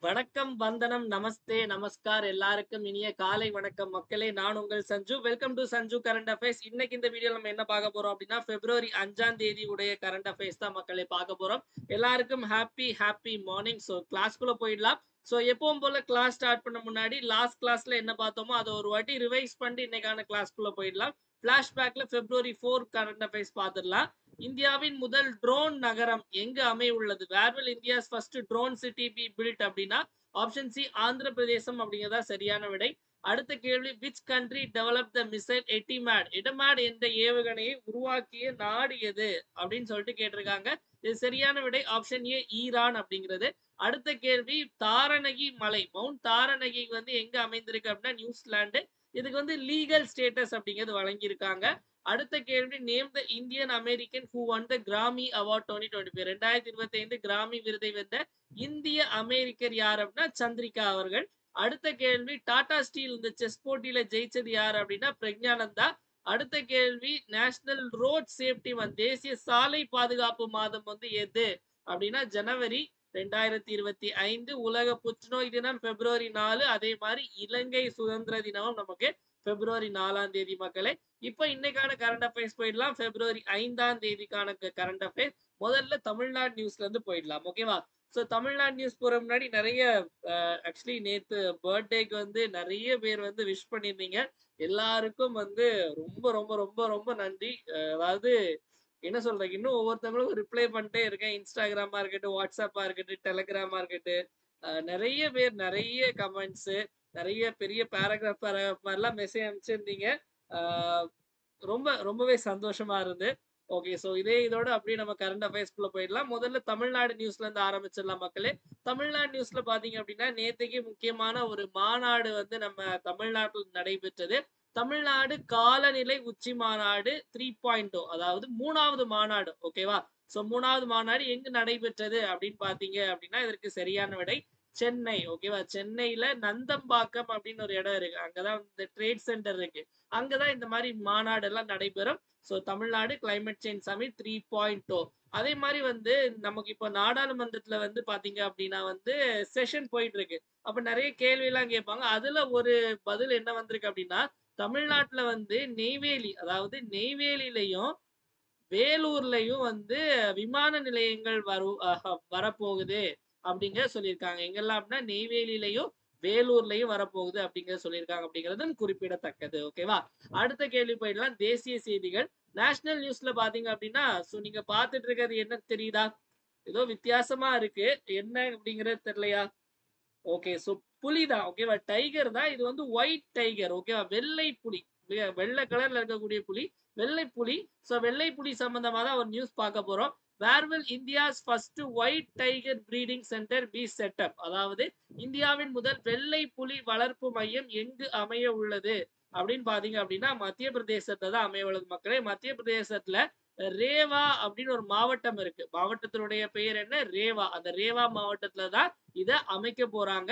வணக்கம், வந்தனம், நமஸ்தே, நமஸ்கார் எல்லாருக்கும் இனிய காலை வணக்கம் மக்களே. நான் உங்கள் Sanju. Welcome to Sanju current affairs. இன்னைக்கு இந்த வீடியோல நம்ம என்ன பார்க்க போறோம் அப்படின்னா, பிப்ரவரி 5ஆம் தேதி உடைய கரண்ட் அஃபேர்ஸ் தான் மக்களே பார்க்க போறோம். எல்லாருக்கும் ஹாப்பி மார்னிங். ஸோ கிளாஸ்க்குள்ள போயிடலாம். ஸோ எப்பவும் போல கிளாஸ் ஸ்டார்ட் பண்ண முன்னாடி லாஸ்ட் கிளாஸ்ல என்ன பார்த்தோமோ அதை ஒரு வாட்டி ரிவைஸ் பண்ணிட்டு இன்னைக்கான கிளாஸ்க்குள்ள போயிடலாம். பிளாஷ்பேக்ல பிப்ரவரி 4 கரண்ட் அஃபேர்ஸ் பார்த்துடலாம். இந்தியாவின் முதல் ட்ரோன் நகரம் எங்கு அமைய உள்ளது? Where will India's first drone city be built அப்படின்னா ஆப்ஷன் சி ஆந்திர பிரதேசம் அப்படிங்கிறதா சரியான விடை. அடுத்த கேள்வி, which country develop the missile எட்டிமேட்? எடமேட் என்ற ஏவுகணையை உருவாக்கிய நாடு எது அப்படின்னு சொல்லிட்டு கேட்டிருக்காங்க. இது சரியான விடை ஆப்ஷன் ஏ ஈரான் அப்படிங்கிறது. அடுத்த கேள்வி, தாரநகி மலை மவுண்ட் தாரநகி வந்து எங்க அமைந்திருக்கு அப்படின்னா நியூசிலாந்து. இதுக்கு வந்து லீகல் ஸ்டேட்டஸ் அப்படிங்கிறது வழங்கியிருக்காங்க. அடுத்த கேள்வி, name the Indian American who one the Grammy award 2025 2025 கிராமி விருதை வென்ற இந்திய அமெரிக்கர் யார் அப்படின்னா சந்திரிகா அவர்கள். அடுத்த கேள்வி, டாடா ஸ்டீல் இந்த செஸ் போட்டியில ஜெயிச்சது யார் அப்படின்னா பிரக்ஞானந்தா. அடுத்த கேள்வி, நேஷனல் ரோட் சேஃப்டி மந்த் தேசிய சாலை பாதுகாப்பு மாதம் வந்து எது அப்படின்னா ஜனவரி 2025. உலக புற்றுநோய் தினம் பிப்ரவரி 4. அதே மாதிரி இலங்கை சுதந்திர தினமும் நமக்கு பிப்ரவரி 4ஆம் தேதி மக்களே. இப்ப இன்னைக்கான கரண்ட் அஃபேர்ஸ் போயிடலாம். பிப்ரவரி 5ஆம் தேதிக்கான கரண்ட் அஃபேர்ஸ். முதல்ல தமிழ்நாடு நியூஸ்ல இருந்து போயிடலாம். ஓகேவா? ஸோ தமிழ்நாடு நியூஸ் போற முன்னாடி நிறைய ஆக்சுவலி நேத்து பர்த்டேக்கு வந்து நிறைய பேர் வந்து விஷ் பண்ணியிருந்தீங்க. எல்லாருக்கும் வந்து ரொம்ப ரொம்ப ரொம்ப ரொம்ப நன்றி. அதாவது என்ன சொல்றேன், இன்னும் ஒவ்வொருத்தவங்களும் ரிப்ளை பண்ணிட்டே இருக்கேன். இன்ஸ்டாகிராமா இருக்கட்டும், வாட்ஸ்அப்பா இருக்கட்டும், டெலகிராமா இருக்கட்டும். நிறைய பேர் நிறைய கமெண்ட்ஸ், நிறைய பெரிய பேராகிராஃப் மாதிரிலாம் மெசேஜ் அனுப்பிச்சிருந்தீங்க. அஹ் ரொம்ப ரொம்பவே சந்தோஷமா இருந்து. ஓகே, ஸோ இதோட அப்படியே நம்ம கரண்ட் அஃபேர்ஸ்குள்ள போயிடலாம். முதல்ல தமிழ்நாடு நியூஸ்ல இருந்து ஆரம்பிச்சிடலாம் மக்களே. தமிழ்நாடு நியூஸ்ல பாத்தீங்க அப்படின்னா நேற்றுக்கு முக்கியமான ஒரு மாநாடு வந்து நம்ம தமிழ்நாட்டில் நடைபெற்றது. தமிழ்நாடு காலநிலை உச்சி மாநாடு 3.0, அதாவது 3வது மாநாடு. ஓகேவா? ஸோ 3வது மாநாடு எங்கு நடைபெற்றது அப்படின்னு பாத்தீங்க அப்படின்னா இதற்கு சரியான விடை சென்னை. ஓகேவா? சென்னையில நந்தம்பாக்கம் அப்படின்னு ஒரு இடம் இருக்கு. அங்கதான் இந்த ட்ரேட் சென்டர் இருக்கு. அங்கதான் இந்த மாதிரி மாநாடு எல்லாம் நடைபெறும். So Tamil Nadu climate change summit 3.0. அதே மாதிரி வந்து நமக்கு இப்போ நாடாளுமன்றத்துல வந்து பாத்தீங்க அப்படின்னா வந்து செஷன் போயிட்டு இருக்கு. அப்ப நிறைய கேள்வி எல்லாம் கேட்பாங்க. அதுல ஒரு பதில் என்ன வந்திருக்கு அப்படின்னா, தமிழ்நாட்டுல வந்து நெய்வேலி, அதாவது நெய்வேலியிலையும் வேலூர்லயும் வந்து விமான நிலையங்கள் வரப்போகுது அப்படிங்கிற சொல்லியிருக்காங்க. எங்கெல்லாம் அப்படின்னா நெய்வேலியிலையும் வேலூர்லயும் வரப்போகுது அப்படிங்கிற சொல்லியிருக்காங்க அப்படிங்கிறது குறிப்பிடத்தக்கது. ஓகேவா? அடுத்த கேள்வி போயிடலாம். தேசிய செய்திகள். நேஷனல் நியூஸ்ல பாத்தீங்க அப்படின்னா நீங்க பாத்துட்டு இருக்கிறது என்ன தெரியுதா? ஏதோ வித்தியாசமா இருக்கு. என்ன அப்படிங்கறது தெரியலையா? ஓகே, சோ புலி தான். ஓகேவா? டைகர் தான். இது வந்து ஒயிட் டைகர். ஓகேவா? வெள்ளை புலி. வெள்ளை கலர்ல இருக்கக்கூடிய புலி வெள்ளை புலி. சோ வெள்ளை புலி சம்பந்தமா தான் ஒரு நியூஸ் பார்க்க போறோம். Where will India's first white tiger breeding centre be set up? அதாவது இந்தியாவின் முதல் வெள்ளை புலி வளர்ப்பு மையம் எங்கு அமைய உள்ளது அப்படின்னு பாத்தீங்க அப்படின்னா மத்திய பிரதேசத்துல தான் அமைய உள்ளது மக்களே. மத்திய பிரதேசத்துல ரேவா அப்படின்னு ஒரு மாவட்டம் இருக்கு. மாவட்டத்தினுடைய பெயர் என்ன? ரேவா. அந்த ரேவா மாவட்டத்துல தான் இத அமைக்க போறாங்க.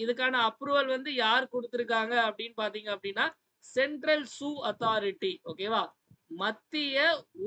இதுக்கான அப்ரூவல் வந்து யார் கொடுத்திருக்காங்க அப்படின்னு பாத்தீங்க அப்படின்னா சென்ட்ரல் சூ அத்தாரிட்டி. ஓகேவா? மத்திய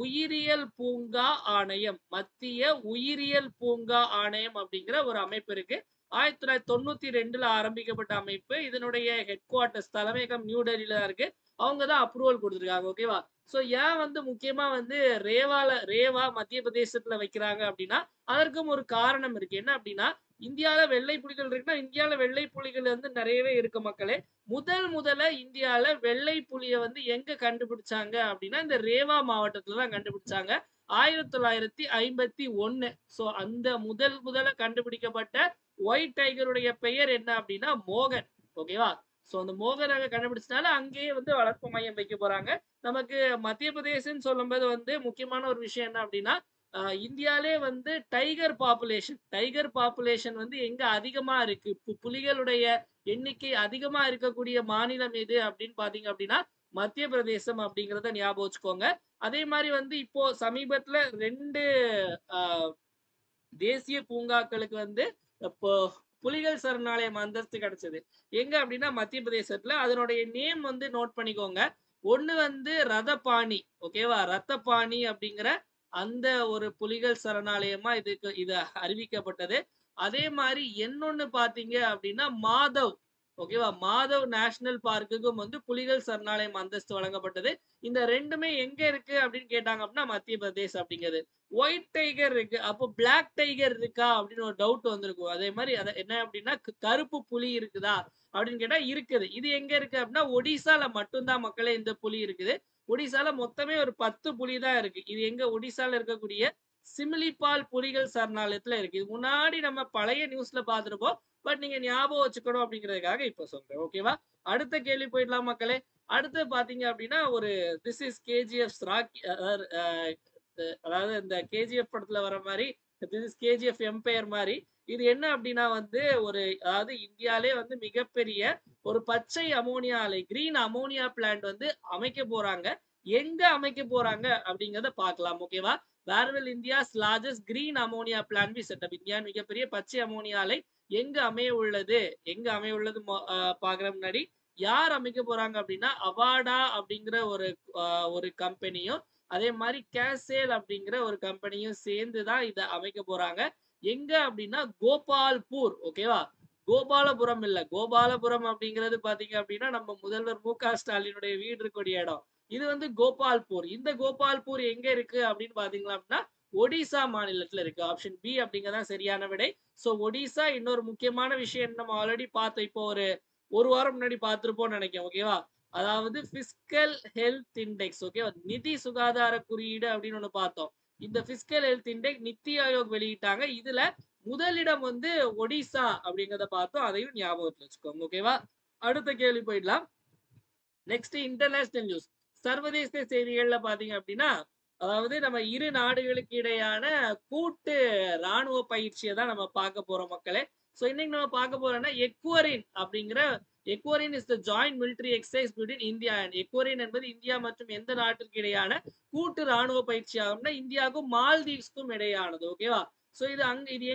உயிரியல் பூங்கா ஆணையம். மத்திய உயிரியல் பூங்கா ஆணையம் அப்படிங்கிற ஒரு அமைப்பு இருக்கு. 1992ல ஆரம்பிக்கப்பட்ட அமைப்பு. இதனுடைய ஹெட் குவார்டர்ஸ் தலைமையகம் நியூ டெல்லியில தான் இருக்கு. அவங்க தான் அப்ரூவல் கொடுத்திருக்காங்க. ஓகேவா? சோ ஏன் வந்து முக்கியமா வந்து ரேவா மத்திய பிரதேசத்துல வைக்கிறாங்க அப்படின்னா அதற்கும் ஒரு காரணம் இருக்கு. என்ன அப்படின்னா இந்தியால வெள்ளை புலிகள் இருக்குன்னா இந்தியால வெள்ளை புலிகள் வந்து நிறையவே இருக்கு மக்களே. முதல்ல இந்தியால வெள்ளை புலிய வந்து எங்க கண்டுபிடிச்சாங்க அப்படின்னா இந்த ரேவா மாவட்டத்துல தான் கண்டுபிடிச்சாங்க. 1951. சோ அந்த முதல்ல கண்டுபிடிக்கப்பட்ட ஒயிட் டைகருடைய பெயர் என்ன அப்படின்னா மோகன். ஓகேவா? சோ அந்த மோகன் அங்க கண்டுபிடிச்சனால அங்கேயே வந்து வளர்ப்பு மையம் வைக்க போறாங்க. நமக்கு மத்திய பிரதேசம் சொல்லும்போது வந்து முக்கியமான ஒரு விஷயம் என்ன அப்படின்னா இந்தியாலே வந்து டைகர் பாப்புலேஷன் வந்து எங்க அதிகமா இருக்கு, புலிகளுடைய எண்ணிக்கை அதிகமா இருக்கக்கூடிய மாநிலம் எது அப்படின்னு பாத்தீங்க அப்படின்னா மத்திய பிரதேசம் அப்படிங்கறத ஞாபகம் வச்சுக்கோங்க. அதே மாதிரி வந்து இப்போ சமீபத்துல 2 தேசிய பூங்காக்களுக்கு வந்து இப்போ புலிகள் சரணாலயம் அந்தஸ்து கிடைச்சது. எங்க அப்படின்னா மத்திய பிரதேசத்துல. அதனுடைய நேம் வந்து நோட் பண்ணிக்கோங்க. ஒண்ணு வந்து ரதபாணி. ஓகேவா? ரத்தபாணி அப்படிங்கிற அந்த ஒரு புலிகள் சரணாலயமா இது அறிவிக்கப்பட்டது. அதே மாதிரி இன்னொன்னு பாத்தீங்க அப்படின்னா மாதவ், ஓகேவா, மாதவ் நேஷனல் பார்க்குக்கும் வந்து புலிகள் சரணாலயம் அந்தஸ்து வழங்கப்பட்டது. இந்த ரெண்டுமே எங்க இருக்கு அப்படின்னு கேட்டாங்க அப்படின்னா மத்திய பிரதேஷ் அப்படிங்கிறது. ஒயிட் டைகர் இருக்கு, அப்போ பிளாக் டைகர் இருக்கா அப்படின்னு ஒரு டவுட் வந்திருக்கும். அதே மாதிரி அதை என்ன அப்படின்னா கருப்பு புலி இருக்குதா அப்படின்னு கேட்டா இருக்குது. இது எங்க இருக்கு அப்படின்னா ஒடிசால மட்டும்தான் மக்களே இந்த புலி இருக்குது. ஒடிசால மொத்தமே ஒரு 10 புலி தான் இருக்கு. இது எங்க ஒடிசால இருக்கக்கூடிய சிமிலிபால் புலிகள் சரணாலயத்துல இருக்கு. இது முன்னாடி நம்ம பழைய நியூஸ்ல பார்த்திருப்போம். பட் நீங்க ஞாபகம் வச்சுக்கணும் அப்படிங்கிறதுக்காக இப்ப சொல்றேன். ஓகேவா? அடுத்த கேள்வி போயிடலாம் மக்களே. அடுத்து பாத்தீங்க அப்படின்னா ஒரு திஸ் இஸ் கேஜிஎஃப் ராக்கி, அதாவது இந்த கேஜிஎஃப் படத்துல வர மாதிரி திஸ் இஸ் கேஜிஎஃப் எம்பையர் மாதிரி இது என்ன அப்படின்னா வந்து ஒரு அதாவது இந்தியாலே வந்து மிகப்பெரிய ஒரு பச்சை அமோனியா ஆலை கிரீன் அமோனியா பிளான்ட் வந்து அமைக்க போறாங்க. எங்க அமைக்க போறாங்க அப்படிங்கறத பார்க்கலாம். ஓகேவா? Where will India's largest green ammonia plant be set up. India மிகப்பெரிய பச்சை அமோனியா ஆலை எங்க அமைய உள்ளது, எங்க அமைய உள்ளது பாக்குற முன்னாடி யார் அமைக்க போறாங்க அப்படின்னா அவாடா அப்படிங்கிற ஒரு கம்பெனியும் அதே மாதிரி கேசேல் அப்படிங்கிற ஒரு கம்பெனியும் சேர்ந்து தான் இதை அமைக்க போறாங்க. எங்க அப்படின்னா கோபால்பூர், ஓகேவா, கோபாலபுரம் இல்ல. கோபாலபுரம் அப்படிங்கிறது பாத்தீங்க அப்படின்னா நம்ம முதல்வர் மு.க. ஸ்டாலினுடைய வீடு இருக்கக்கூடிய இடம். இது வந்து கோபால்பூர். இந்த கோபால்பூர் எங்க இருக்கு அப்படின்னு பாத்தீங்களா அப்படின்னா ஒடிசா மாநிலத்துல இருக்கு. ஆப்ஷன் பி அப்படிங்கறதான் சரியான விடை. சோ ஒடிசா. இன்னொரு முக்கியமான விஷயம் நம்ம ஆல்ரெடி பார்த்தோம். இப்போ ஒரு வாரம் முன்னாடி பார்த்திருப்போம்னு நினைக்கிறேன். ஓகேவா? அதாவது பிஸ்கல் ஹெல்த் இண்டெக்ஸ், ஓகேவா, நிதி சுகாதார குறியீடு அப்படின்னு ஒண்ணு பார்த்தோம். இந்த fiscal health index NITI Aayog வெளியிட்டாங்க. இதுல முதலிடம் வந்து ஒடிசா அப்படிங்கறத பார்த்தோம். அதையும் ஞாபகத்துல வச்சுக்கோங்க. ஓகேவா? அடுத்த கேள்வி போயிடலாம். Next international news. சர்வதேச செய்திகள்ல பாத்தீங்க அப்படின்னா அதாவது நம்ம இரு நாடுகளுக்கு இடையான கூட்டு ராணுவ பயிற்சியை தான் நம்ம பார்க்க போறோம் மக்களே. சோ இன்னைக்கு நம்ம பார்க்க போறோம்னா எக்வரின் அப்படிங்கிற Ekuverin is the joint military exercise between India and Ekuverin என்பது இந்தியா மற்றும் எந்த நாட்டிற்கு இடையான கூட்டு ராணுவ பயிற்சி ஆகும்னா இந்தியாவுக்கும் மால்தீவ்ஸ்க்கும் இடையானது. ஓகேவா? சோ இது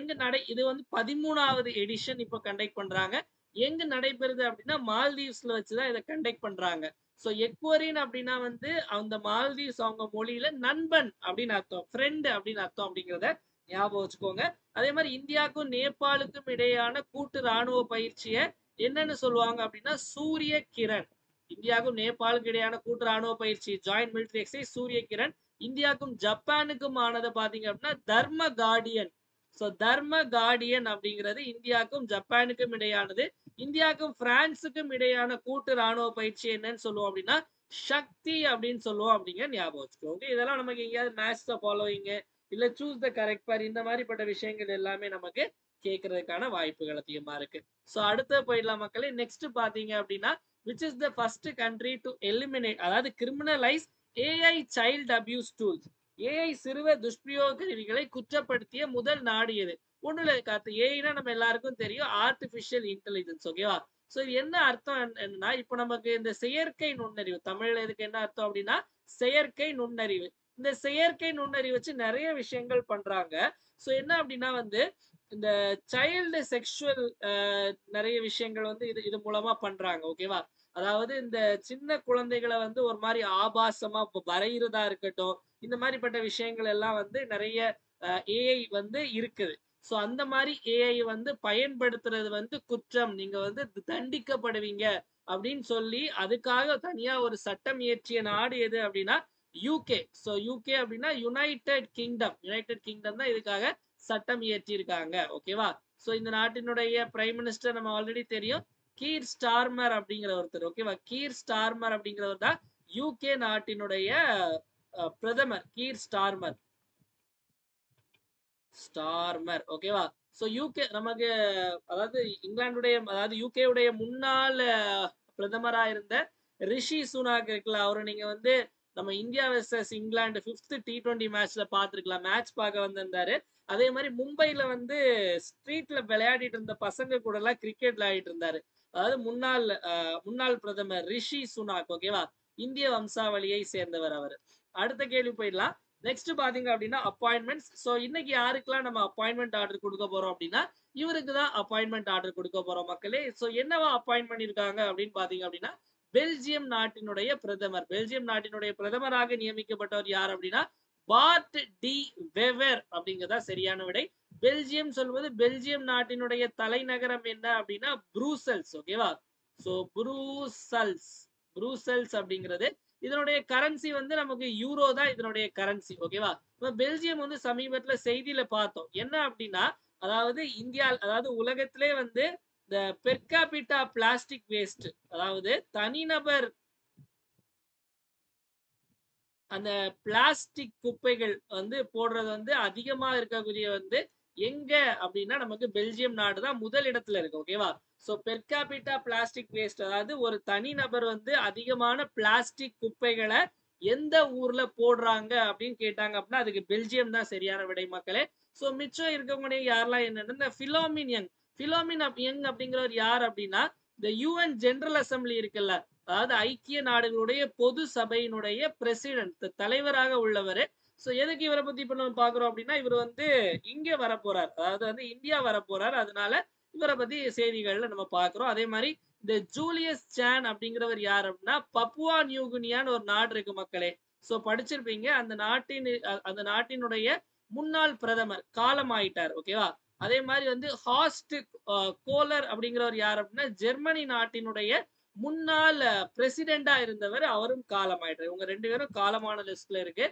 எங்க இது வந்து 13வது எடிஷன் இப்ப கண்டக்ட் பண்றாங்க. எங்க நடைபெறுது அப்படின்னா மால்தீவ்ஸ்ல வச்சுதான் இதை கண்டக்ட் பண்றாங்க. சோ எக்வரின் அப்படின்னா வந்து அந்த மால்தீவ்ஸ் அவங்க மொழியில நண்பன் அப்படின்னு அர்த்தம், ஃப்ரெண்ட் அப்படின்னு அர்த்தம் அப்படிங்கிறத ஞாபகம் வச்சுக்கோங்க. அதே மாதிரி இந்தியாவுக்கும் நேபாளுக்கும் இடையான கூட்டு ராணுவ பயிற்சியை என்னன்னு சொல்லுவாங்க அப்படின்னா சூரிய கிரண். இந்தியாவுக்கும் நேபாளுக்கு இடையான கூட்டு ராணுவ பயிற்சி ஜாயிண்ட் மிலிட்டரி எக்ஸசைஸ் சூரிய கிரண். இந்தியாவுக்கும் ஜப்பானுக்கும் ஆனதை பாத்தீங்க அப்படின்னா தர்ம கார்டியன். சோ தர்ம கார்டியன் அப்படிங்கிறது இந்தியாவுக்கும் ஜப்பானுக்கும் இடையானது. இந்தியாவுக்கும் பிரான்சுக்கும் இடையான கூட்டு ராணுவ பயிற்சி என்னன்னு சொல்லுவோம் அப்படின்னா சக்தி அப்படின்னு சொல்லுவோம் அப்படிங்க ஞாபகம் வச்சுக்கோங்க. இதெல்லாம் நமக்கு எங்கேயாவது மேட்ச் த ஃபாலோயிங் இல்ல சூஸ் த கரெக்ட் பார் இந்த மாதிரிப்பட்ட விஷயங்கள் எல்லாமே நமக்கு கேட்கறதுக்கான வாய்ப்புகள் அதிகமா இருக்கு. சோ அடுத்து போயிடலாம் மக்களே. நெக்ஸ்ட் பாத்தீங்க அப்படின்னா which is the first country to eliminate, அதாவது criminalise AI child abuse tools. AI சிறுவர் துஷ்பிரயோக கருவிகளை குற்றப்படுத்திய முதல் நாடு எது? ஒண்ணுல காத்து ஏஐனா நம்ம எல்லாருக்கும் தெரியும் ஆர்டிபிஷியல் இன்டெலிஜென்ஸ். ஓகேவா? சோ இது என்ன அர்த்தம் என்னன்னா இப்ப நமக்கு இந்த செயற்கை நுண்ணறிவு தமிழ்ல இதுக்கு என்ன அர்த்தம் அப்படின்னா செயற்கை நுண்ணறிவு. இந்த செயற்கை நுண்ணறிவு வச்சு நிறைய விஷயங்கள் பண்றாங்க. சோ என்ன அப்படின்னா வந்து இந்த சைல்டு செக்ஷுவல் நிறைய விஷயங்கள் வந்து இது மூலமா பண்றாங்க. ஓகேவா? அதாவது இந்த சின்ன குழந்தைகளை வந்து ஒரு மாதிரி ஆபாசமா வரைகிறதா இருக்கட்டும், இந்த மாதிரிப்பட்ட விஷயங்கள் எல்லாம் வந்து நிறைய ஏஐ வந்து இருக்குது. சோ அந்த மாதிரி ஏஐ வந்து பயன்படுத்துறது வந்து குற்றம், நீங்க வந்து தண்டிக்கப்படுவீங்க அப்படின்னு சொல்லி அதுக்காக தனியா ஒரு சட்டம் இயற்றிய நாடு எது அப்படின்னா யூகே. சோ யூகே அப்படின்னா யுனைடெட் கிங்டம். யுனைடெட் கிங்டம் தான் இதுக்காக சட்டம் இயற்றி இருக்காங்க. ஓகேவா? சோ இந்த நாட்டினுடைய பிரைம் மினிஸ்டர் நம்ம ஆல்ரெடி தெரியும் கீர் ஸ்டார்மர் அப்படிங்கிற ஒருத்தர். ஓகேவா? கீர் ஸ்டார்மர் அப்படிங்கிறவர் தான் யூகே நாட்டினுடைய பிரதமர். கீர் ஸ்டார்மர். ஸ்டார்மர். ஓகேவா? சோ யூகே நமக்கு அதாவது இங்கிலாந்துடைய அதாவது யூகே உடைய முன்னாள் பிரதமரா இருந்த ரிஷி சுனாக் இருக்குல்ல, அவரை நீங்க வந்து நம்ம India versus England 5th T20 மேட்ச்ல பார்த்திருக்கலாம். மேட்ச் பார்க்க வந்திருந்தாரு. அதே மாதிரி மும்பைல வந்து ஸ்ட்ரீட்ல விளையாடிட்டு இருந்த பசங்க கூட எல்லாம் கிரிக்கெட் விளையாடிட்டு இருந்தாரு. அதாவது முன்னாள் பிரதமர் ரிஷி சுனாக். ஓகேவா? இந்திய வம்சாவளியை சேர்ந்தவர் அவர். அடுத்த கேள்வி போயிடலாம். நெக்ஸ்ட் பாத்தீங்க அப்படின்னா அப்பாயின்மெண்ட்ஸ். சோ இன்னைக்கு யாருக்கெல்லாம் நம்ம அப்பாயின்மெண்ட் ஆர்டர் கொடுக்க போறோம் அப்படின்னா இவருக்கு தான் அப்பாயின்மெண்ட் ஆர்டர் கொடுக்க போறோம் மக்களே. சோ என்னவா அப்பாயின்ட் பண்ணிருக்காங்க அப்படின்னு பாத்தீங்க அப்படின்னா பெல்ஜியம் நாட்டினுடைய பிரதமர். பெல்ஜியம் நாட்டினுடைய பிரதமராக நியமிக்கப்பட்டவர் யார் அப்படின்னா பார்ட் டி வெவர் அப்படிங்கறதா சரியான விடை. பெல்ஜியம் சொல்லும்போது பெல்ஜியம் நாட்டினுடைய தலைநகரம் என்ன அப்படின்னா ப்ரூசல்ஸ். ஓகேவா? சோ ப்ரூசல்ஸ் ப்ரூசல்ஸ் அப்படிங்கிறது இதனுடைய கரன்சி வந்து நமக்கு யூரோ தான் இதனுடைய கரன்சி. ஓகேவா? இப்ப பெல்ஜியம் வந்து சமீபத்துல செய்தியில பார்த்தோம். என்ன அப்படின்னா அதாவது இந்தியா அதாவது உலகத்திலே வந்து இந்த பெர் கேபிட்டா பிளாஸ்டிக் வேஸ்ட் அதாவது தனிநபர் அந்த பிளாஸ்டிக் குப்பைகள் வந்து போடுறது வந்து அதிகமா இருக்கக்கூடிய வந்து எங்க அப்படின்னா நமக்கு பெல்ஜியம் நாடு தான் முதல் இடத்துல இருக்கு. ஓகேவா? So per capita plastic waste அதாவது ஒரு தனிநபர் வந்து அதிகமான பிளாஸ்டிக் குப்பைகளை எந்த ஊர்ல போடுறாங்க அப்படின்னு கேட்டாங்க அப்படின்னா அதுக்கு பெல்ஜியம் தான் சரியான விடை மக்களே. சோ மிச்சம் இருக்கக்கூடிய யாரெல்லாம் என்னன்னா இந்த பிலோமின் யங் அப்படிங்கிறவர் யார் அப்படின்னா இந்த யுஎன் ஜெனரல் அசம்பிளி இருக்குல்ல அதாவது ஐக்கிய நாடுகளுடைய பொது சபையினுடைய பிரசிடென்ட் தலைவராக உள்ளவர். சோ எதுக்கு இவரை பத்தி இப்ப நம்ம பாக்குறோம் அப்படின்னா இவர் வந்து இங்க வரப்போறார் அதாவது வந்து இந்தியா வரப்போறார். அதனால இவரை பத்தி செய்திகள்ல நம்ம பாக்குறோம். அதே மாதிரி இந்த ஜூலியஸ் சான் அப்படிங்கிறவர் யார் அப்படின்னா பப்புவா நியூகினியான்னு ஒரு நாடு இருக்கு மக்களே. சோ படிச்சிருப்பீங்க அந்த நாட்டினுடைய முன்னாள் பிரதமர் காலமாயிட்டார். ஓகேவா? அதே மாதிரி வந்து ஹாஸ்ட் கோலர் அப்படிங்கிறவர் யார் அப்படின்னா ஜெர்மனி நாட்டினுடைய முன்னாள் பிரசிடெண்டா இருந்தவர் அவரும் காலமாயிட்டார். இவங்க ரெண்டு பேரும் காலமான லிஸ்ட்ல இருக்கு.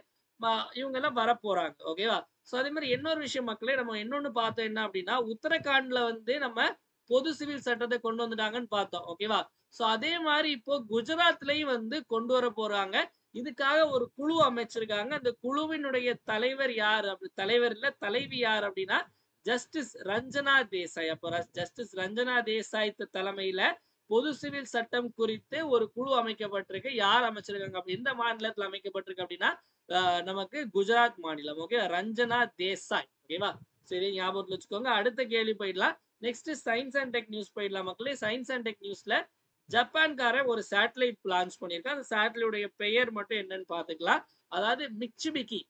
இவங்க எல்லாம் வரப்போறாங்க. ஓகேவா? சோ அதே மாதிரி இன்னொரு விஷயம் மக்களே நம்ம இன்னொன்னு பார்த்தோம் என்ன அப்படின்னா உத்தரகாண்ட்ல வந்து நம்ம பொது சிவில் சட்டத்தை கொண்டு வந்துட்டாங்கன்னு பார்த்தோம். ஓகேவா? சோ அதே மாதிரி இப்போ குஜராத்லயும் வந்து கொண்டு வர போறாங்க. இதுக்காக ஒரு குழு அமைச்சிருக்காங்க. அந்த குழுவினுடைய தலைவர் யார் அப்படி தலைவர் இல்ல தலைவி யார் அப்படின்னா ஜஸ்டிஸ் ரஞ்சனா தேசாய். அப்போ ஜஸ்டிஸ் ரஞ்சனா தேசாய் தலைமையில பொது சிவில் சட்டம் குறித்து ஒரு குழு அமைக்கப்பட்டிருக்கு. யார் அமைச்சிருக்காங்க அப்படி எந்த மாநிலத்தில் அமைக்கப்பட்டிருக்கு அப்படின்னா நமக்கு குஜராத் மாநிலம். ஓகே ரஞ்சனா தேசாய். ஓகேவா? சரி ஞாபகத்துல வச்சுக்கோங்க. அடுத்த கேள்வி போயிடலாம். Next science and tech news போயிடலாம் மக்களே. சயின்ஸ் அண்ட் டெக் நியூஸ்ல ஜப்பான்காரன் ஒரு சேட்டலைட் லான்ச் பண்ணியிருக்கான். அந்த சேட்டலைட்டுடைய பெயர் மட்டும் என்னன்னு பாத்துக்கலாம். அதாவது மிட்சுபிகி.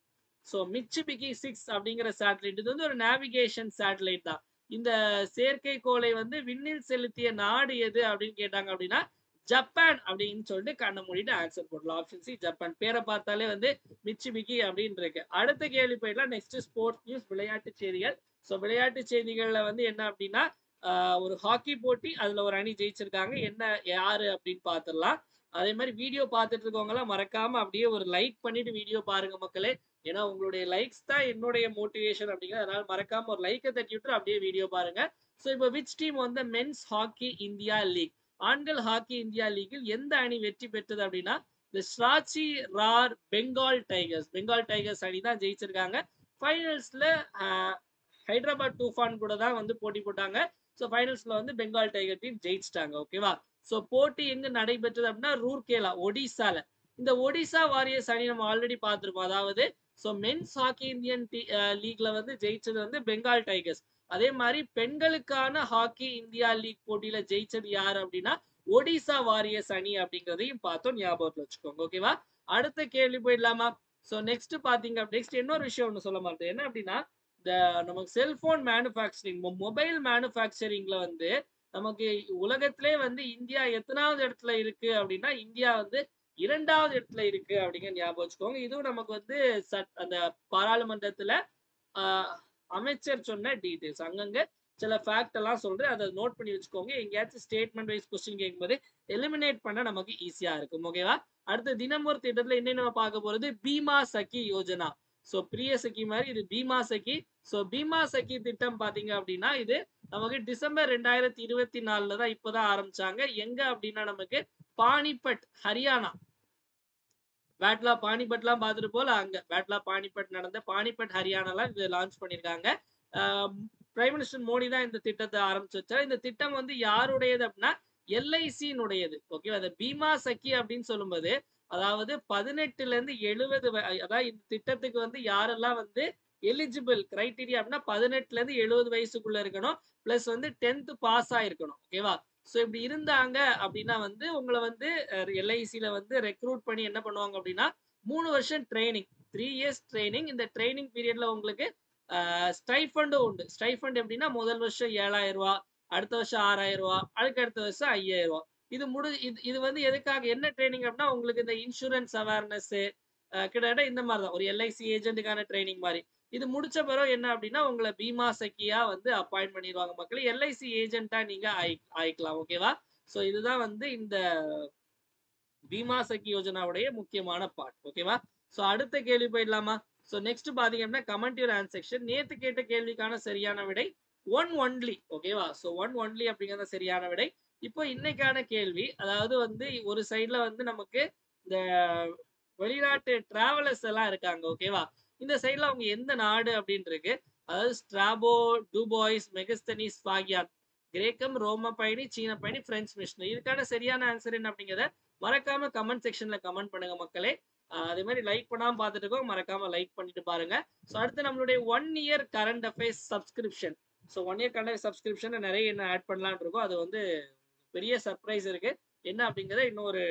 சோ மிட்சுபிகி 6 அப்படிங்கிற சேட்டலைட் இது வந்து ஒரு நேவிகேஷன் சேட்டலைட் தான். இந்த செயற்கைக்கோளை வந்து விண்ணில் செலுத்திய நாடு எது அப்படின்னு கேட்டாங்க அப்படின்னா ஜப்பான் அப்படின்னு சொல்லிட்டு கண்ண மூடிட்டு ஆன்சர் போடலாம். Option C Japan. பேரை பார்த்தாலே வந்து மிட்சுபிகி அப்படின்னு இருக்கு. அடுத்த கேள்வி போயிடலாம். நெக்ஸ்ட் ஸ்போர்ட்ஸ் நியூஸ் விளையாட்டு செய்திகள். சோ விளையாட்டு செய்திகள்ல வந்து என்ன அப்படின்னா ஒரு ஹாக்கி போட்டி அதுல ஒரு அணி ஜெயிச்சிருக்காங்க. என்ன யாரு அப்படின்னு பாத்துடலாம். அதே மாதிரி வீடியோ பார்த்துட்டு இருக்கவங்க எல்லாம் மறக்காம அப்படியே ஒரு லைக் பண்ணிட்டு வீடியோ பாருங்க மக்களே. ஏன்னா உங்களுடைய லைக்ஸ் தான் என்னுடைய மோட்டிவேஷன் அப்படிங்கிறது. அதனால மறக்காம ஒரு லைக்கை தட்டி விட்டு அப்படியே வீடியோ பாருங்க. சோ இப்போ விச் டீம் வந்து மென்ஸ் ஹாக்கி இந்தியா லீக் ஆண்கள் ஹாக்கி இந்தியா லீகில் எந்த அணி வெற்றி பெற்றது அப்படின்னா இந்த ஸ்ராச்சி ரார் பெங்கால் டைகர்ஸ் அணி தான் ஜெயிச்சிருக்காங்க. ஃபைனல்ஸ்ல ஹைதராபாத் தூஃபான் கூட தான் வந்து போட்டி போட்டாங்க. ஸோ ஃபைனல்ஸ்ல வந்து பெங்கால் டைகர் டீம் ஜெயிச்சிட்டாங்க. ஓகேவா? ஸோ போட்டி எங்க நடைபெற்றது அப்படின்னா ரூர்கேலா ஒடிசால. இந்த ஒடிசா வாரியர்ஸ் அணி நம்ம ஆல்ரெடி பார்த்திருப்போம். அதாவது ஸோ மென்ஸ் ஹாக்கி இந்தியன் லீக்ல வந்து ஜெயிச்சது வந்து பெங்கால் டைகர்ஸ். அதே மாதிரி பெண்களுக்கான ஹாக்கி இந்தியா லீக் போட்டியில ஜெயிச்சது யார் அப்படின்னா ஒடிசா வாரியர்ஸ் அணி அப்படிங்கிறதையும் பார்த்தோம். ஞாபகத்துல வச்சுக்கோங்க. ஓகேவா? அடுத்த கேள்வி போயிடலாமா? ஸோ நெக்ஸ்ட் பாத்தீங்க நெக்ஸ்ட் இன்னொரு விஷயம் ஒன்று சொல்ல மாட்டேன். என்ன அப்படின்னா இந்த நமக்கு செல்போன் மேனுஃபேக்சரிங் மொபைல் மேனுஃபேக்சரிங்ல வந்து நமக்கு உலகத்திலே வந்து இந்தியா எத்தனாவது இடத்துல இருக்கு அப்படின்னா இந்தியா வந்து 2வது இடத்துல இருக்கு அப்படிங்கிற ஞாபகம் வச்சுக்கோங்க. இதுவும் நமக்கு வந்து அந்த பாராளுமன்றத்துல அமைச்சர் சொன்ன டீடைல்ஸ். அங்கங்க சில ஃபேக்ட் எல்லாம் சொல்றேன். அதை நோட் பண்ணி வச்சுக்கோங்க. எங்கேயாச்சும் ஸ்டேட்மெண்ட் வைஸ் கொஸ்டின் கேட்கும்போது எலிமினேட் பண்ண நமக்கு ஈஸியா இருக்கும். ஓகேவா? அடுத்து தினமொரு திட்டத்துல என்ன நம்ம பார்க்க போறது பீமா சகி யோஜனா. சோ பிரிய சகி மாதிரி இது பீமா சகி. சோ பீமா சகி திட்டம் பாத்தீங்க அப்படின்னா இது நமக்கு டிசம்பர் 2024 தான் இப்பதான் ஆரம்பிச்சாங்க. எங்க அப்படின்னா நமக்கு பானிபட் ஹரியானா. பேட்லா பானிபட்லாம் பார்த்துட்டு போல அங்க பேட்லா பானிபட் நடந்த பானிபட் ஹரியானாலாம் இது லான்ச் பண்ணியிருக்காங்க. பிரைம் மினிஸ்டர் மோடி தான் இந்த திட்டத்தை ஆரம்பிச்சு வச்சார். இந்த திட்டம் வந்து யாருடையது அப்படின்னா எல்ஐசியினுடையது. ஓகே அந்த பீமா சக்கி அப்படின்னு சொல்லும்போது அதாவது 18ல இருந்து 70 அதாவது இந்த திட்டத்துக்கு வந்து யாரெல்லாம் வந்து எலிஜிபிள் கிரைட்டீரியா அப்படின்னா 18ல இருந்து 70 வயசுக்குள்ள இருக்கணும். பிளஸ் வந்து 10th பாஸ் ஆயிருக்கணும். ஓகேவா? ஸோ இப்படி இருந்தாங்க அப்படின்னா வந்து உங்களை வந்து எல்ஐசியில வந்து ரெக்ரூட் பண்ணி என்ன பண்ணுவாங்க அப்படின்னா 3 வருஷம் ட்ரைனிங் 3 இயர்ஸ் ட்ரைனிங். இந்த ட்ரைனிங் பீரியட்ல உங்களுக்கு ஸ்டைஃபண்டும் உண்டு. ஸ்டைஃபண்ட் எப்படின்னா முதல் வருஷம் 7000 ரூபாய், அடுத்த வருஷம் 6000 ரூபாய், அதுக்கு அடுத்த வருஷம் 5000 ரூபாய். இது வந்து எதுக்காக என்ன ட்ரைனிங் அப்படின்னா உங்களுக்கு இந்த இன்சூரன்ஸ் அவேர்னஸ் கிட்டத்தட்ட இந்த மாதிரி தான் ஒரு எல்ஐசி ஏஜென்ட்டுக்கான ட்ரைனிங் மாதிரி. இது முடிச்ச பிறகு என்ன அப்படின்னா உங்களை பீமா சக்கியா வந்து அப்பாயிண்ட் பண்ணிடுவாங்க மக்களே. எல்ஐசி ஏஜென்ட்டா நீங்க ஆயிக்கலாம். ஓகேவா? ஸோ இதுதான் வந்து இந்த பீமா சக்கி யோஜனாவுடைய முக்கியமான பார்ட். ஓகேவா? ஸோ அடுத்த கேள்வி போயிடலாமா? ஸோ நெக்ஸ்ட் பாத்தீங்க அப்படின்னா கமெண்ட் யுவர் ஆன்சர் செக்ஷன். நேத்து கேட்ட கேள்விக்கான சரியான விடை ஒன் ஒன்லி. ஓகேவா? ஸோ ஒன் ஒன்லி அப்படிங்கறத சரியான விடை. இப்போ இன்னைக்கான கேள்வி, அதாவது வந்து ஒரு சைடுல வந்து நமக்கு இந்த வெளிநாட்டு டிராவலர்ஸ் எல்லாம் இருக்காங்க. ஓகேவா? இந்த சைடுல அவங்க எந்த நாடு அப்படின்னு இருக்கு. அதாவது ஸ்ட்ராபோ, டுபாய்ஸ், மெகஸ்தனிஸ், ஸ்பாகியான், கிரேக்கம், ரோம பயணி, சீன பயணி, பிரெஞ்சு மிஷனரி. இதுக்கான சரியான ஆன்சர் என்ன அப்படிங்கிறத மறக்காம கமெண்ட் செக்ஷன்ல கமெண்ட் பண்ணுங்க மக்களே. அதே மாதிரி லைக் பண்ணாம பார்த்துட்டு இருக்கோம், மறக்காம லைக் பண்ணிட்டு பாருங்க. ஸோ அடுத்து நம்மளுடைய 1 year current affairs subscription. So 1 year current affairs subscription நிறைய என்ன ஆட் பண்ணலாம்னு இருக்கோம். அது வந்து பெரிய சர்ப்ரைஸ் இருக்கு. என்ன அப்படிங்கறத இன்னும் ஒரு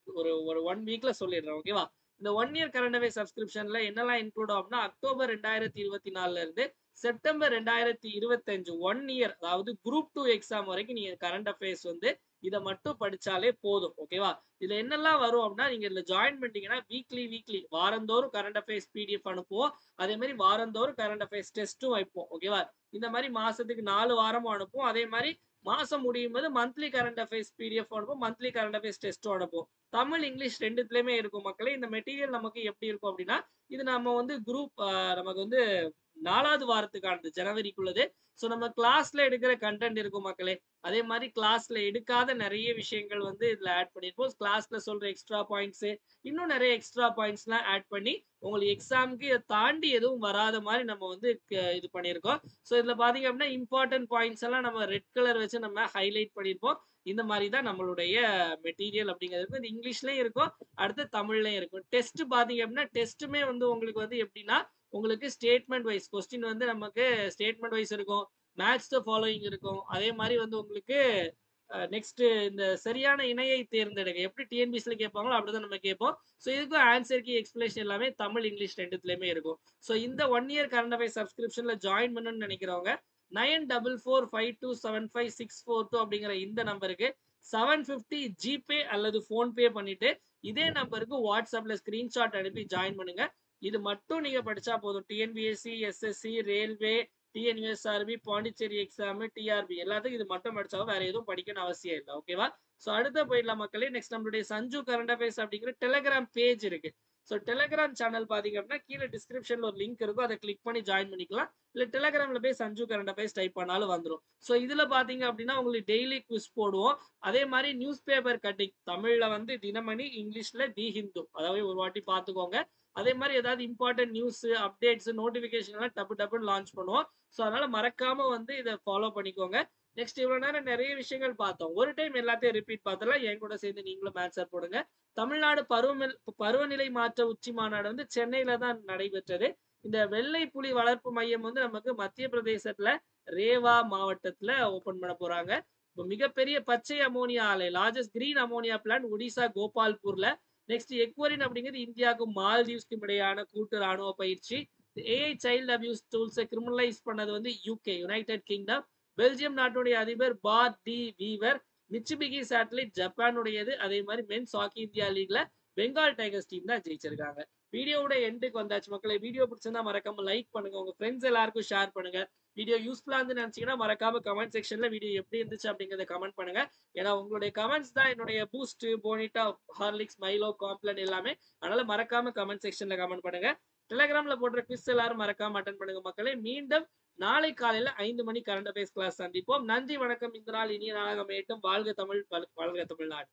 ஒரு ஒரு 1 வீக்ல சொல்லிடுறேன். ஓகேவா? இந்த 1 இயர் கரண்ட் அஃபேர்ஸ் சப்ஸ்கிரிப்ஷன்ல என்னெல்லாம் இன்க்ளூட் ஆகும்னா அக்டோபர் 2024 இருந்து செப்டம்பர் 2025 1 இயர், அதாவது குரூப் 2 எக்ஸாம் வரைக்கும் நீங்க கரண்ட் அஃபேர்ஸ் வந்து இதை மட்டும் படிச்சாலே போதும். ஓகேவா? இதுல என்னெல்லாம் வரும் அப்படின்னா நீங்க இதுல ஜாயின் பண்ணிட்டீங்கன்னா வீக்லி வாரந்தோறும் கரண்ட் அஃபேர்ஸ் பிடிஎஃப் அனுப்புவோம். அதே மாதிரி வாரந்தோறும் கரண்ட் அஃபேர்ஸ் டெஸ்ட்டும் வைப்போம். ஓகேவா? இந்த மாதிரி மாசத்துக்கு 4 வாரமும் அனுப்புவோம். அதே மாதிரி மாசம் முடியும் போது மந்த்லி கரண்ட் அஃபேர்ஸ் பிடிஎஃப் அனுப்புவோம், மந்த்லி கரண்ட் அஃபேர்ஸ் டெஸ்ட்டும் அனுப்புவோம். தமிழ் இங்கிலீஷ் ரெண்டுத்துலயுமே இருக்கும் மக்களே. இந்த மெட்டீரியல் நமக்கு எப்படி இருக்கும் அப்படின்னா இது நம்ம வந்து குரூப் நமக்கு வந்து 4வது வாரத்துக்கானது, ஜனவரிக்குள்ளது. ஸோ நம்ம கிளாஸ்ல எடுக்கிற கண்டென்ட் இருக்கும் மக்களே. அதே மாதிரி கிளாஸ்ல எடுக்காத நிறைய விஷயங்கள் வந்து இதுல ஆட் பண்ணிருப்போம். கிளாஸ்ல சொல்ற எக்ஸ்ட்ரா பாயிண்ட்ஸ், இன்னும் நிறைய எக்ஸ்ட்ரா பாயிண்ட்ஸ் எல்லாம் ஆட் பண்ணி உங்களுக்கு எக்ஸாமுக்கு இதை தாண்டி எதுவும் வராத மாதிரி நம்ம வந்து இது பண்ணியிருக்கோம். ஸோ இதுல பாத்தீங்க அப்படின்னா இம்பார்ட்டன்ட் பாயிண்ட்ஸ் எல்லாம் நம்ம ரெட் கலர் வச்சு நம்ம ஹைலைட் பண்ணியிருப்போம். இந்த மாதிரி தான் நம்மளுடைய மெட்டீரியல் அப்படிங்கிறது இது இங்கிலீஷ்லயும் இருக்கும், அடுத்து தமிழ்லயும் இருக்கும். டெஸ்ட் பாத்தீங்க அப்படின்னா டெஸ்ட்டுமே வந்து உங்களுக்கு வந்து எப்படின்னா உங்களுக்கு ஸ்டேட்மெண்ட் வைஸ் கொஸ்டின் வந்து நமக்கு ஸ்டேட்மெண்ட் வைஸ் இருக்கும், மேட்ச் த ஃபாலோயிங் இருக்கும். அதே மாதிரி வந்து உங்களுக்கு நெக்ஸ்ட் இந்த சரியான இணையை தேர்ந்தெடுக்க எப்படி டிஎன்பிஎஸ்ல கேட்பாங்களோ அப்படிதான் நம்ம கேட்போம். ஸோ இதுக்கும் ஆன்சர் கீ எக்ஸ்பிளேஷன் எல்லாமே தமிழ் இங்கிலீஷ் ரெண்டுத்துலயுமே இருக்கும். ஸோ இந்த 1 இயர் கரண்ட் அஃபேர்ஸ் சப்ஸ்கிரிப்ஷன்ல ஜாயின் பண்ணணும்னு நினைக்கிறவங்க 9445275642 அப்படிங்கிற இந்த நம்பருக்கு 750 ஜிபே அல்லது போன்பே பண்ணிட்டு இதே நம்பருக்கு வாட்ஸ்அப்ல ஸ்கிரீன்ஷாட் அனுப்பி ஜாயின் பண்ணுங்க. இது மட்டும் நீங்க படிச்சா போதும். TNPSC, SSC, railway, TNUSRB, Pondicherry exam, TRB எல்லாத்துக்கும் இது மட்டும் படிச்சாலும் வேற எதுவும் படிக்கணும் அவசியம் இல்லை. ஓகேவா? ஸோ அடுத்த போயிடலாம் மக்களே. நெக்ஸ்ட் நம்மளுடைய சஞ்சு கரண்ட் அஃபேர்ஸ் அப்படிங்கிற டெலிகிராம் பேஜ் இருக்கு. ஸோ டெலிகிராம் சேனல் பாத்தீங்க அப்படின்னா கீழே டிஸ்கிரிப்ஷன்ல ஒரு லிங்க் இருக்கும், அதை கிளிக் பண்ணி ஜாயின் பண்ணிக்கலாம். இல்ல டெலிகிராம்ல போய் சஞ்சு கரண்ட் அஃபேர்ஸ் டைப் பண்ணாலும் வந்துடும். ஸோ இதுல பாத்தீங்க அப்படின்னா உங்களுக்கு டெய்லி குவிஸ் போடுவோம். அதே மாதிரி நியூஸ் பேப்பர் கட்டிங், தமிழ்ல வந்து தினமணி, இங்கிலீஷ்ல தி ஹிந்து, அதாவது ஒரு வாட்டி பாத்துக்கோங்க. அதே மாதிரி ஏதாவது இம்பார்ட்டன்ட் நியூஸ், அப்டேட்ஸ், நோட்டிபிகேஷன் எல்லாம் டப்புன்னு லான்ச் பண்ணுவோம். ஸோ அதனால மறக்காம வந்து இதை ஃபாலோ பண்ணிக்கோங்க. நெக்ஸ்ட் இவ்வளவு நேரம் நிறைய விஷயங்கள் பார்த்தோம். ஒரு டைம் எல்லாத்தையும் ரிப்பீட் பார்த்தலாம். என் கூட சேர்ந்து நீங்களும் ஆன்சர் போடுங்க. தமிழ்நாடு பருவநிலை மாற்ற உச்சி மாநாடு வந்து சென்னையில தான் நடைபெற்றது. இந்த வெள்ளை புலி வளர்ப்பு மையம் வந்து நமக்கு மத்திய பிரதேசத்துல ரேவா மாவட்டத்துல ஓபன் பண்ண போறாங்க. இப்போ மிகப்பெரிய பச்சை அமோனியா ஆலை, largest green ammonia plant Odisha கோபால்பூர்ல. நெக்ஸ்ட் எக்வரின் அப்படிங்கிறது இந்தியாவுக்கும் மால்தீவ்ஸ்க்கும் இடையான கூட்டு ராணுவ பயிற்சி. ஏஐ சைல்டு அபியூஸ் டூல்ஸை கிரிமினலைஸ் பண்ணது வந்து யூகே, யுனைடெட் கிங்டம். பெல்ஜியம் நாட்டுடைய அதிபர் Bart De Wever. Michibiki satellite ஜப்பானுடையது. அதே மாதிரி மென்ஸ் ஹாக்கி இந்தியா லீக்ல பெங்கால் டைகர்ஸ் டீம் தான் ஜெயிச்சிருக்காங்க. வீடியோவோட எண்டுக்கு வந்தாச்சு மக்களை. வீடியோ பிடிச்சிருந்தா மறக்காம லைக் பண்ணுங்க, உங்க ஃப்ரெண்ட்ஸ் எல்லாருக்கும் ஷேர் பண்ணுங்க. வீடியோ யூஸ்ஃபுல்லா இருந்து நினைச்சீங்கன்னா மறக்காம கமெண்ட் செக்ஷன்ல வீடியோ எப்படி இருந்துச்சு அப்படிங்கறத கமெண்ட் பண்ணுங்க. ஏன்னா உங்களுடைய கமெண்ட்ஸ் தான் என்னுடைய பூஸ்ட், போனிட்டா, ஹார்லிக்ஸ், மைலோ, காம்ப்ளன் எல்லாமே. அதனால மறக்காம கமெண்ட் செக்ஷன்ல கமெண்ட் பண்ணுங்க. டெலிகிராம்ல போடுற குவிஸ் எல்லாரும் மறக்காம அட்டன் பண்ணுங்க மக்களே. மீண்டும் நாளை காலையில 5 மணி கரண்ட் அஃபேர்ஸ் கிளாஸ் சந்திப்போம். நன்றி, வணக்கம். இந்த நாள் இனிய நாளாக அமையட்டும். வாழ்க தமிழ், வாழ்க தமிழ்நாடு.